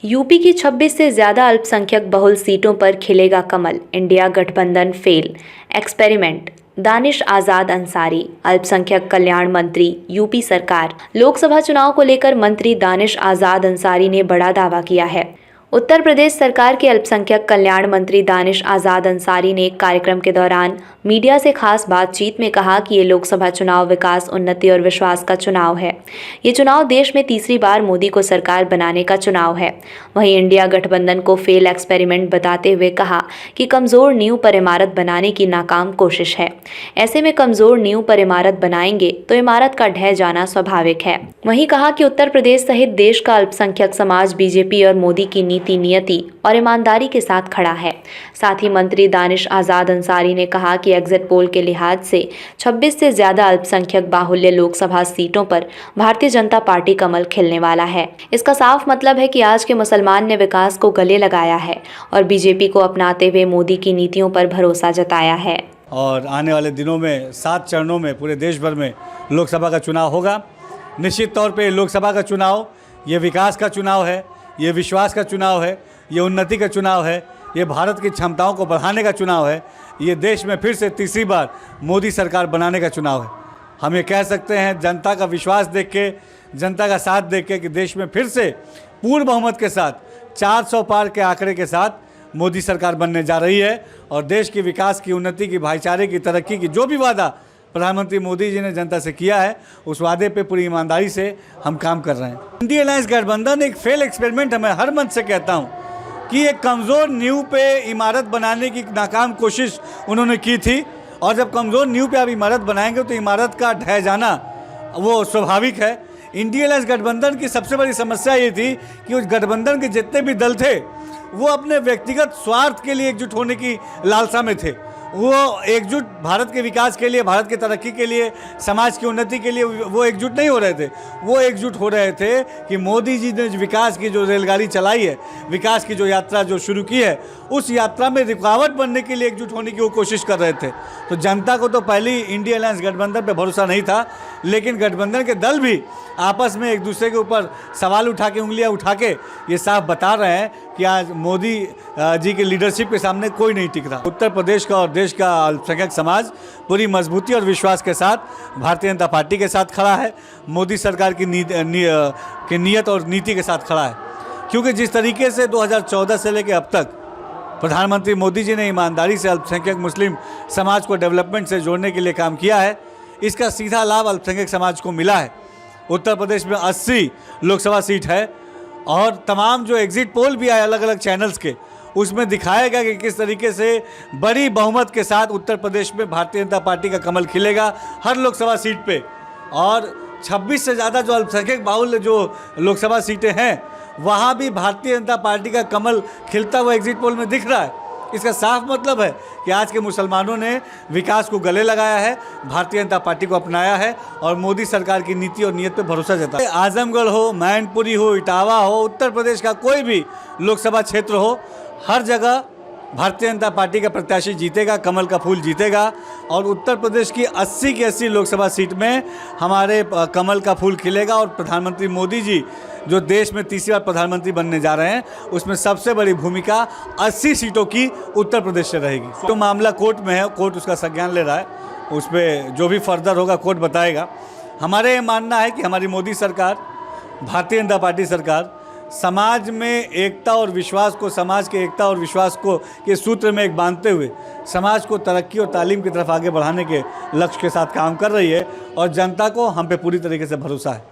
UP की 26 से ज्यादा अल्पसंख्यक बहुल सीटों पर खिलेगा कमल, इंडिया गठबंधन फेल, एक्सपेरिमेंट। दानिश आजाद अंसारी, अल्पसंख्यक कल्याण मंत्री, यूपी सरकार। लोकसभा चुनाव को लेकर मंत्री दानिश आजाद अंसारी ने बड़ा दावा किया है। उत्तर प्रदेश सरकार के अल्पसंख्यक कल्याण मंत्री दानिश आजाद अंसारी ने एक कार्यक्रम के दौरान मीडिया से खास बातचीत में कहा कि ये लोकसभा चुनाव विकास, उन्नति और विश्वास का चुनाव है। ये चुनाव देश में तीसरी बार मोदी को सरकार बनाने का चुनाव है। वहीं इंडिया गठबंधन को फेल एक्सपेरिमेंट बताते हुए कहा कि कमजोर नींव पर इमारत बनाने की नाकाम कोशिश है। ऐसे में कमजोर नींव पर इमारत बनाएंगे तो इमारत का ढह जाना स्वाभाविक है। वहीं कहा कि उत्तर प्रदेश सहित देश का अल्पसंख्यक समाज बीजेपी और मोदी की नीति, नियति और ईमानदारी के साथ खड़ा है। साथ ही मंत्री दानिश आजाद अंसारी ने कहा कि एग्जिट पोल के लिहाज से 26 से ज्यादा अल्पसंख्यक बाहुल्य लोकसभा सीटों पर भारतीय जनता पार्टी कमल खिलने वाला है। इसका साफ मतलब है कि आज के मुसलमान ने विकास को गले लगाया है और बीजेपी को अपनाते हुए मोदी की नीतियों पर भरोसा जताया है। और आने वाले दिनों में 7 चरणों में पूरे देश भर में लोकसभा का चुनाव होगा। निश्चित तौर पे लोकसभा का चुनाव ये विकास का चुनाव है, ये विश्वास का चुनाव है, ये उन्नति का चुनाव है, ये भारत की क्षमताओं को बढ़ाने का चुनाव है, ये देश में फिर से तीसरी बार मोदी सरकार बनाने का चुनाव है। हम ये कह सकते हैं जनता का विश्वास देख के, जनता का साथ देख के कि देश में फिर से पूर्ण बहुमत के साथ 400 पार के आंकड़े के साथ मोदी सरकार बनने जा रही है और देश की विकास की, उन्नति की, भाईचारे की, तरक्की की जो भी वादा प्रधानमंत्री मोदी जी ने जनता से किया है उस वादे पे पूरी ईमानदारी से हम काम कर रहे हैं। इंडिया अलायंस गठबंधन एक फेल एक्सपेरिमेंट है। मैं हर मंच से कहता हूँ कि एक कमज़ोर नींव पे इमारत बनाने की नाकाम कोशिश उन्होंने की थी और जब कमज़ोर नींव पे आप इमारत बनाएंगे तो इमारत का ढह जाना वो स्वाभाविक है। इंडिया अलायंस गठबंधन की सबसे बड़ी समस्या ये थी कि उस गठबंधन के जितने भी दल थे वो अपने व्यक्तिगत स्वार्थ के लिए एकजुट होने की लालसा में थे। वो एकजुट भारत के विकास के लिए, भारत की तरक्की के लिए, समाज की उन्नति के लिए वो एकजुट नहीं हो रहे थे। वो एकजुट हो रहे थे कि मोदी जी ने विकास की जो रेलगाड़ी चलाई है, विकास की जो यात्रा जो शुरू की है, उस यात्रा में रुकावट बनने के लिए एकजुट होने की वो कोशिश कर रहे थे। तो जनता को तो पहले ही इंडिया अलायंस गठबंधन पर भरोसा नहीं था, लेकिन गठबंधन के दल भी आपस में एक दूसरे के ऊपर सवाल उठा के, उंगलियां उठा के ये साफ बता रहे हैं कि आज मोदी जी के लीडरशिप के सामने कोई नहीं टिक रहा। उत्तर प्रदेश का और देश का अल्पसंख्यक समाज पूरी मजबूती और विश्वास के साथ भारतीय जनता पार्टी के साथ खड़ा है, मोदी सरकार की नीयत और नीति के साथ खड़ा है। क्योंकि जिस तरीके से 2014 से लेकर अब तक प्रधानमंत्री मोदी जी ने ईमानदारी से अल्पसंख्यक मुस्लिम समाज को डेवलपमेंट से जोड़ने के लिए काम किया है, इसका सीधा लाभ अल्पसंख्यक समाज को मिला है। उत्तर प्रदेश में 80 लोकसभा सीट है और तमाम जो एग्जिट पोल भी आए अलग अलग चैनल्स के, उसमें दिखाया गया कि किस तरीके से बड़ी बहुमत के साथ उत्तर प्रदेश में भारतीय जनता पार्टी का कमल खिलेगा हर लोकसभा सीट पे। और 26 से ज़्यादा जो अल्पसंख्यक बाहुल्य जो लोकसभा सीटें हैं वहाँ भी भारतीय जनता पार्टी का कमल खिलता हुआ एग्जिट पोल में दिख रहा है। इसका साफ मतलब है कि आज के मुसलमानों ने विकास को गले लगाया है, भारतीय जनता पार्टी को अपनाया है और मोदी सरकार की नीति और नीयत पे भरोसा जताया। आजमगढ़ हो, मैनपुरी हो, इटावा हो, उत्तर प्रदेश का कोई भी लोकसभा क्षेत्र हो, हर जगह भारतीय जनता पार्टी का प्रत्याशी जीतेगा, कमल का फूल जीतेगा और उत्तर प्रदेश की 80 की 80 लोकसभा सीट में हमारे कमल का फूल खिलेगा और प्रधानमंत्री मोदी जी जो देश में तीसरी बार प्रधानमंत्री बनने जा रहे हैं उसमें सबसे बड़ी भूमिका 80 सीटों की उत्तर प्रदेश से रहेगी। तो मामला कोर्ट में है, कोर्ट उसका संज्ञान ले रहा है, उस पर जो भी फर्दर होगा कोर्ट बताएगा। हमारे ये मानना है कि हमारी मोदी सरकार, भारतीय जनता पार्टी सरकार समाज में एकता और विश्वास को, समाज के एकता और विश्वास को के सूत्र में एक बांधते हुए समाज को तरक्की और तालीम की तरफ आगे बढ़ाने के लक्ष्य के साथ काम कर रही है और जनता को हम पे पूरी तरीके से भरोसा है।